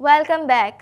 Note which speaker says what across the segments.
Speaker 1: Welcome back.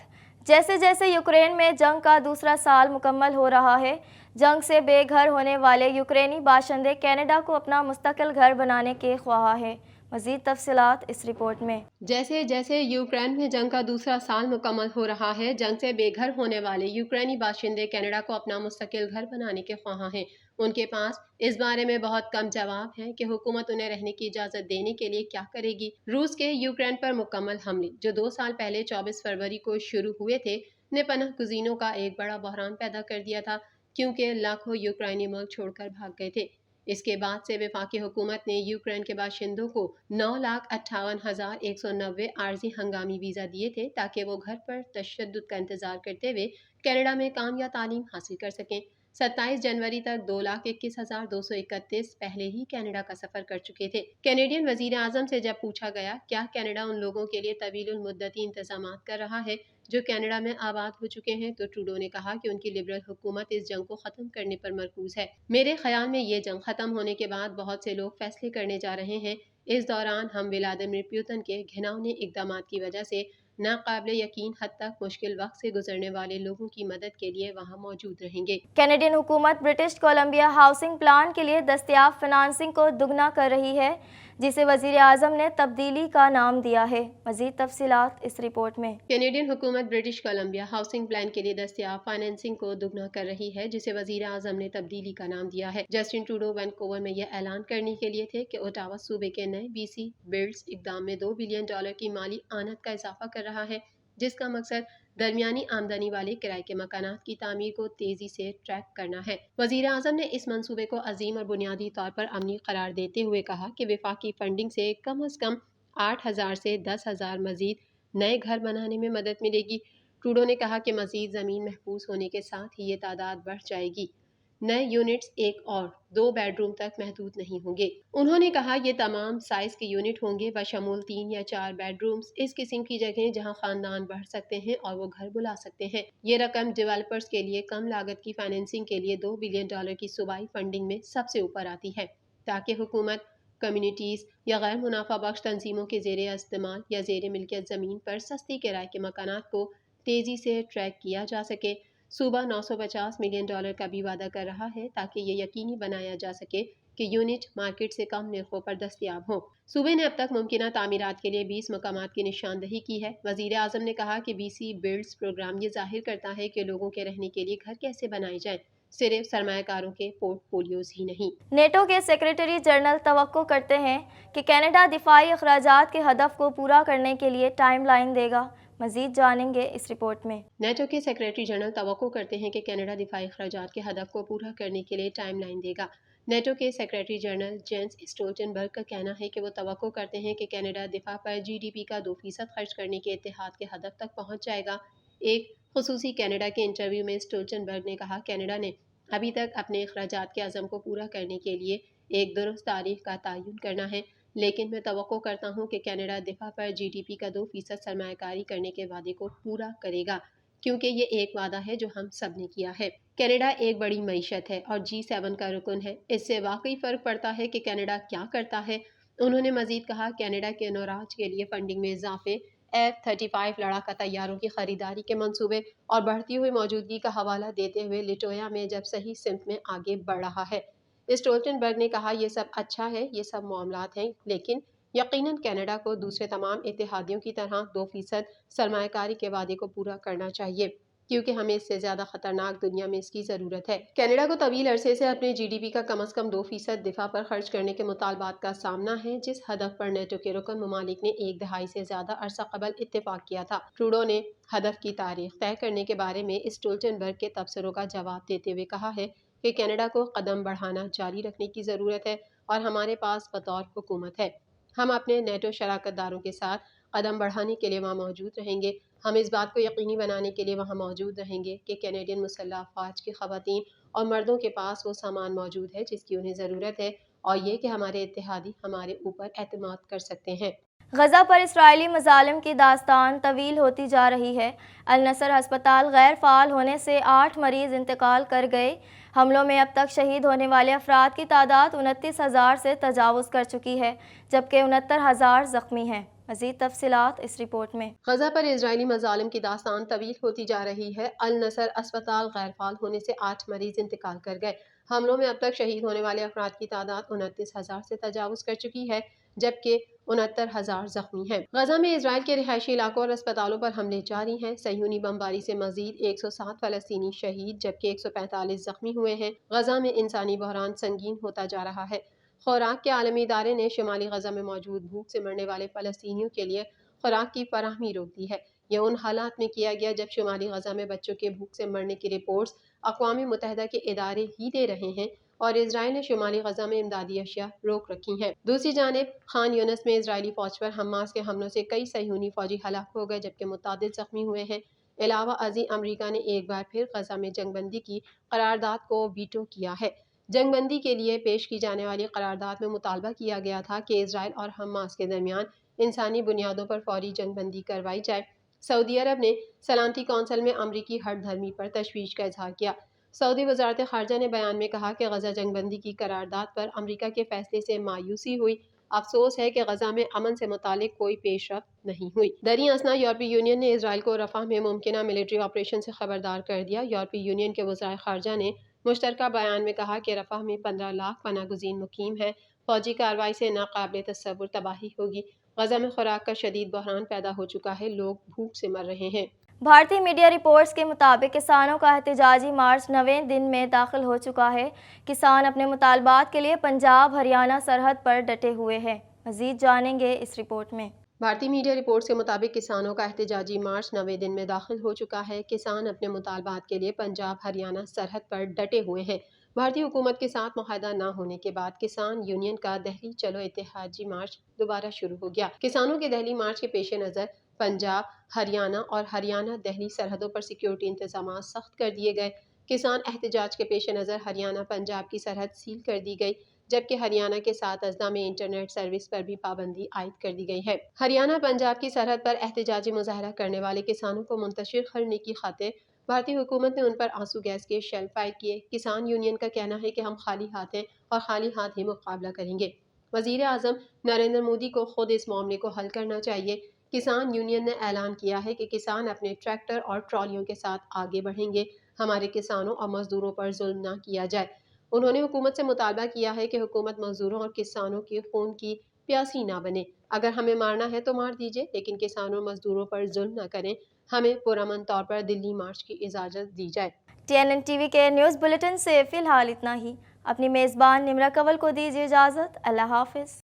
Speaker 1: जैसे जैसे Ukraine में जंग का दूसरा साल मुकम्मल हो रहा है, जंग से बेघर होने वाले यूक्रेनी बाशिंदे कनाडा को अपना मुस्तकिल घर बनाने के ख्वाह हैं। मज़ीद तफसीलात इस रिपोर्ट में।
Speaker 2: जैसे जैसे यूक्रेन में जंग का दूसरा साल मुकम्मल हो रहा है, जंग से बेघर होने वाले यूक्रेनी बाशिंदे कनाडा को अपना मुस्तकिल घर बनाने के ख्वाह हैं। उनके पास इस बारे में बहुत कम जवाब हैं कि हुकूमत उन्हें रहने की इजाज़त देने के लिए क्या करेगी। रूस के यूक्रेन पर मुकम्मल हमले जो 2 साल पहले 24 फरवरी को शुरू हुए थे ने पनाह गुज़ीनों का एक बड़ा बहरान पैदा कर दिया था, क्योंकि लाखों यूक्रेनी मुल्क छोड़कर भाग गए थे। इसके बाद से वफाकी हुकूमत ने यूक्रेन के बाशिंदों को 9,58,190 आर्जी हंगामी वीज़ा दिए थे ताकि वो घर पर तशद्दुद का इंतज़ार करते हुए कनाडा में काम या तालीम हासिल कर सकें। 27 जनवरी तक 2,21,231 पहले ही कनाडा का सफ़र कर चुके थे। कैनेडियन वज़ीर आज़म से जब पूछा गया क्या कनाडा उन लोगों के लिए तवील मुद्दती इंतज़ाम कर रहा है जो कनाडा में आबाद हो चुके हैं, तो ट्रूडो ने कहा कि उनकी लिबरल हुकूमत इस जंग को ख़त्म करने पर मरकूज़ है। मेरे ख्याल में ये जंग ख़त्म होने के बाद बहुत से लोग फैसले करने जा रहे हैं। इस दौरान हम व्लादिमीर पुतिन के घिनौने इक़दामात की वजह से नाकाबिले यकीन हद तक मुश्किल वक्त से गुजरने वाले लोगों की मदद के लिए वहाँ मौजूद रहेंगे।
Speaker 1: कैनेडियन हुकूमत ब्रिटिश कोलंबिया हाउसिंग प्लान के लिए दस्तयाब फिनांसिंग को दुगना कर रही है, जिसे वज़ीर आज़म ने तब्दीली का नाम दिया है। मज़ीद तफसीलात इस रिपोर्ट में।
Speaker 2: कैनेडियन हुकूमत ब्रिटिश कोलंबिया हाउसिंग प्लान के लिए दस्तयाब फाइनेंसिंग को दुगना कर रही है, जिसे वज़ीर आज़म ने तब्दीली का नाम दिया है। जस्टिन ट्रूडो वैनकूवर में यह ऐलान करने के लिए थे कि ओटावा सूबे के नए BC बिल्ड्स इक़दाम में $2 बिलियन की माली आनत का इजाफा कर रहा है, जिसका मकसद दरमियानी आमदनी वाले किराए के मकानात की तामीर को तेजी से ट्रैक करना है। वज़ीर आज़म ने इस मंसूबे को अजीम और बुनियादी तौर पर अमली करार देते हुए कहा कि वफाकी फंडिंग से कम अज़ कम 8,000 से 10,000 मजीद नए घर बनाने में मदद मिलेगी। ट्रूडो ने कहा कि मजीद ज़मीन महफूज होने के साथ ही ये तादाद बढ़ जाएगी। नए यूनिट्स 1 और 2 बेडरूम तक महदूद नहीं होंगे। उन्होंने कहा ये तमाम साइज के यूनिट होंगे, बशमूल 3 या 4 बेडरूम्स, इस किस्म की जगह जहां खानदान बढ़ सकते हैं और वो घर बुला सकते हैं। ये रकम डेवलपर्स के लिए कम लागत की फाइनेंसिंग के लिए $2 बिलियन की सूबाई फंडिंग में सबसे ऊपर आती है, ताकि हुकूमत कम्युनिटीज़ या गैर मुनाफा बख्श तंजीमों के ज़ेर इस्तेमाल या ज़ेर मिल्कियत ज़मीन पर सस्ती किराए के मकानात को तेज़ी से ट्रैक किया जा सके। सूबा $950 मिलियन का भी वादा कर रहा है ताकि ये यकीनी बनाया जा सके कि यूनिट मार्केट से कम नरखों पर दस्तयाब हों। सूबे ने अब तक मुमकिन तामीरात के लिए 20 मकामात की निशानदही की है। वज़ीर आज़म ने कहा कि BC बिल्ड्स प्रोग्राम ये जाहिर करता है कि लोगों के रहने के लिए घर कैसे बनाए जाएं, सिर्फ सरमायाकारों के पोर्टफोलियोज ही नहीं।
Speaker 1: नेटो के सेक्रेटरी जनरल तवक्को करते हैं कि कनाडा दिफाई अखराजात के हदफ को पूरा करने के लिए टाइम लाइन देगा। मजीद जानेंगे इस रिपोर्ट में।
Speaker 2: नेटो के सेक्रेटरी जनरल तवक्को करते हैं कि कनाडा दिफाई अखराजात के हदफ को पूरा करने के लिए टाइम लाइन देगा। नेटो के सेक्रेटरी जनरल जेंस स्टोल्टनबर्ग का कहना है कि वो तवक्को करते हैं कि कनाडा दिफा पर GDP का 2% खर्च करने के इत्तेहाद के हदफ तक पहुंच जाएगा। एक खुसूसी कनाडा के इंटरव्यू में स्टोल्टनबर्ग ने कहा, कनाडा ने अभी तक अपने अखराजात के अज़म को पूरा करने के लिए एक दुरुस्त तारीख का तयन करना है, लेकिन मैं तवक्को करता हूँ कि कनाडा दिफा पर GDP का 2% सरमायाकारी करने के वादे को पूरा करेगा, क्योंकि ये एक वादा है जो हम सब ने किया है। कनाडा एक बड़ी मईशत है और G7 का रुकन है। इससे वाकई फ़र्क पड़ता है कि कनाडा क्या करता है। उन्होंने मजीद कहा, कनाडा के नौराज के लिए फंडिंग में इजाफे, F-35 लड़ाका तैयारों की खरीदारी के मंसूबे और बढ़ती हुई मौजूदगी का हवाला देते हुए लिटोया में जब सही सिमत में आगे बढ़ रहा है। स्टोल्टनबर्ग ने कहा, ये सब अच्छा है, ये सब मामलात हैं, लेकिन यकीनन कनाडा को दूसरे तमाम इत्तेहादियों की तरह 2% सरमायाकारी के वादे को पूरा करना चाहिए, क्योंकि हमें इससे ज़्यादा खतरनाक दुनिया में इसकी ज़रूरत है। कनाडा को तवील अरसे से अपने GDP का कम अज़ कम 2% दिफा पर खर्च करने के मुतालबात का सामना है, जिस हदफ पर नेटो के रुकन ममालिक ने एक दहाई से ज़्यादा अरसा कबल इत्तेफाक किया था। ट्रूडो ने हदफ की तारीख तय करने के बारे में स्टोल्टनबर्ग के तबसरों का जवाब देते हुए कहा है कि कनाडा को कदम बढ़ाना जारी रखने की ज़रूरत है और हमारे पास बतौर हुकूमत है, हम अपने नेटो शराकतदारों के साथ कदम बढ़ाने के लिए वहाँ मौजूद रहेंगे। हम इस बात को यकीनी बनाने के लिए वहाँ मौजूद रहेंगे कि कैनेडियन मुसल्लह अफ़वाज की ख़वातीन और मर्दों के पास वो सामान मौजूद है जिसकी उन्हें ज़रूरत है, और ये कि हमारे इत्तेहादी हमारे ऊपर एतमाद कर सकते हैं।
Speaker 1: गज़ा पर इसराइली मज़ालिम की दास्तान तवील होती जा रही है। अल नसर हस्पताल गैर फ़ाल होने से 8 मरीज़ इंतकाल कर गए। हमलों में अब तक शहीद होने वाले अफराद की तादाद 29,000 से तजावुज़ कर चुकी है, जबकि 69,000 ज़ख्मी हैं। مزید تفصیلات اس رپورٹ میں۔
Speaker 2: غزہ پر اسرائیلی مظالم کی داستان طویل ہوتی جا رہی ہے۔ النصر اسپتال غیر فعال ہونے سے 8 مریض انتقال کر گئے۔ حملوں میں اب تک شہید ہونے والے افراد کی تعداد 29,000 سے تجاوز کر چکی ہے، جبکہ 69,000 زخمی ہیں۔ غزہ میں اسرائیل کے رہائشی علاقوں اور اسپتالوں پر حملے جاری ہیں۔ صہیونی بمباری سے مزید 107 فلسطینی شہید جبکہ 145 زخمی ہوئے ہیں۔ غزہ میں انسانی بحران سنگین ہوتا جا رہا ہے۔ خوراک کے عالمی ادارے نے شمالی غزہ میں موجود بھوک سے مرنے والے فلسطینیوں کے لیے خوراک کی فراہمی روک دی ہے۔ یہ ان حالات میں کیا گیا جب شمالی غزہ میں بچوں کے بھوک سے مرنے کی رپورٹس اقوام متحدہ کے ادارے ہی دے رہے ہیں اور اسرائیل نے شمالی غزہ میں امدادی اشیاء روک رکھی ہیں۔ دوسری جانب خان یونس میں اسرائیلی فوج پر حماس کے حملوں سے کئی صہیونی فوجی ہلاک ہو گئے جبکہ متعدد زخمی ہوئے ہیں۔ علاوہ ازیں امریکہ نے ایک بار پھر غزہ میں جنگ بندی کی قرارداد کو ویٹو کیا ہے۔ جنگ بندی کے لیے پیش کی جانے والی قرارداد میں مطالبہ کیا گیا تھا کہ اسرائیل اور حماس کے درمیان انسانی بنیادوں پر فوری جنگ بندی کروائی جائے۔ سعودی عرب نے سلامتی کونسل میں امریکی ہٹ دھرمی پر تشویش کا اظہار کیا۔ سعودی وزارت خارجہ نے بیان میں کہا کہ غزہ جنگ بندی کی قرارداد پر امریکہ کے فیصلے سے مایوسی ہوئی۔ افسوس ہے کہ غزہ میں امن سے متعلق کوئی پیش رفت نہیں ہوئی۔ دریں اثنا یورپی یونین نے اسرائیل کو رفح میں ممکنہ ملٹری آپریشن سے خبردار کر دیا۔ یورپی یونین کے وزرائے خارجہ نے مشترکہ بیان میں کہا کہ رفح میں 15 لاکھ پناہ گزین مقیم ہیں۔ فوجی کارروائی سے ناقابل تصور تباہی ہوگی۔ غزہ میں خوراک کا شدید بحران پیدا ہو چکا ہے، لوگ بھوک سے مر رہے ہیں۔
Speaker 1: بھارتی میڈیا رپورٹس کے مطابق کسانوں کا احتجاجی مارچ 9ویں دن میں داخل ہو چکا ہے۔ کسان اپنے مطالبات کے لیے پنجاب ہریانہ سرحد پر ڈٹے ہوئے ہیں۔ مزید جانیں گے اس رپورٹ میں۔
Speaker 2: بھارتی میڈیا رپورٹس کے مطابق کسانوں کا احتجاجی مارچ 9ویں دن میں داخل ہو چکا ہے۔ کسان اپنے مطالبات کے لیے پنجاب ہریانہ سرحد پر ڈٹے ہوئے ہیں۔ بھارتی حکومت کے ساتھ معاہدہ نہ ہونے کے بعد کسان یونین کا دہلی چلو احتجاجی مارچ دوبارہ شروع ہو گیا۔ کسانوں کے دہلی مارچ کے پیش نظر پنجاب، ہریانہ اور ہریانہ دہلی سرحدوں پر سیکیورٹی انتظامات سخت کر دیے گئے۔ کسان احتجاج کے پیش نظر ہریانہ پنجاب کی سرحد سیل کر دی گئی، جبکہ ہریانہ کے ساتھ اضلاع میں انٹرنیٹ سروس پر بھی پابندی عائد کر دی گئی ہے۔ ہریانہ پنجاب کی سرحد پر احتجاجی مظاہرہ کرنے والے کسانوں کو منتشر کرنے کی خاطر بھارتی حکومت نے ان پر آنسو گیس کے شیل فائر کیے۔ کسان یونین کا کہنا ہے کہ ہم خالی ہاتھ ہیں اور خالی ہاتھ ہی مقابلہ کریں گے۔ وزیر اعظم نریندر مودی کو خود اس معاملے کو حل کرنا چاہیے۔ کسان یونین نے اعلان کیا ہے کہ کسان اپنے ٹریکٹر اور ٹرالیوں کے ساتھ آگے بڑھیں گے۔ ہمارے کسانوں اور مزدوروں پر ظلم نہ کیا جائے۔ انہوں نے حکومت سے مطالبہ کیا ہے کہ حکومت مزدوروں اور کسانوں کے خون کی پیاسی نہ بنے۔ اگر ہمیں مارنا ہے تو مار دیجیے، لیکن کسانوں اور مزدوروں پر ظلم نہ کریں۔ ہمیں پرامن طور پر دلی مارچ کی اجازت دی جائے۔
Speaker 1: TNN TV کے نیوز بلیٹن سے فی الحال اتنا ہی۔ اپنی میزبان نمرہ کنول کو دیجیے اجازت۔ اللہ حافظ۔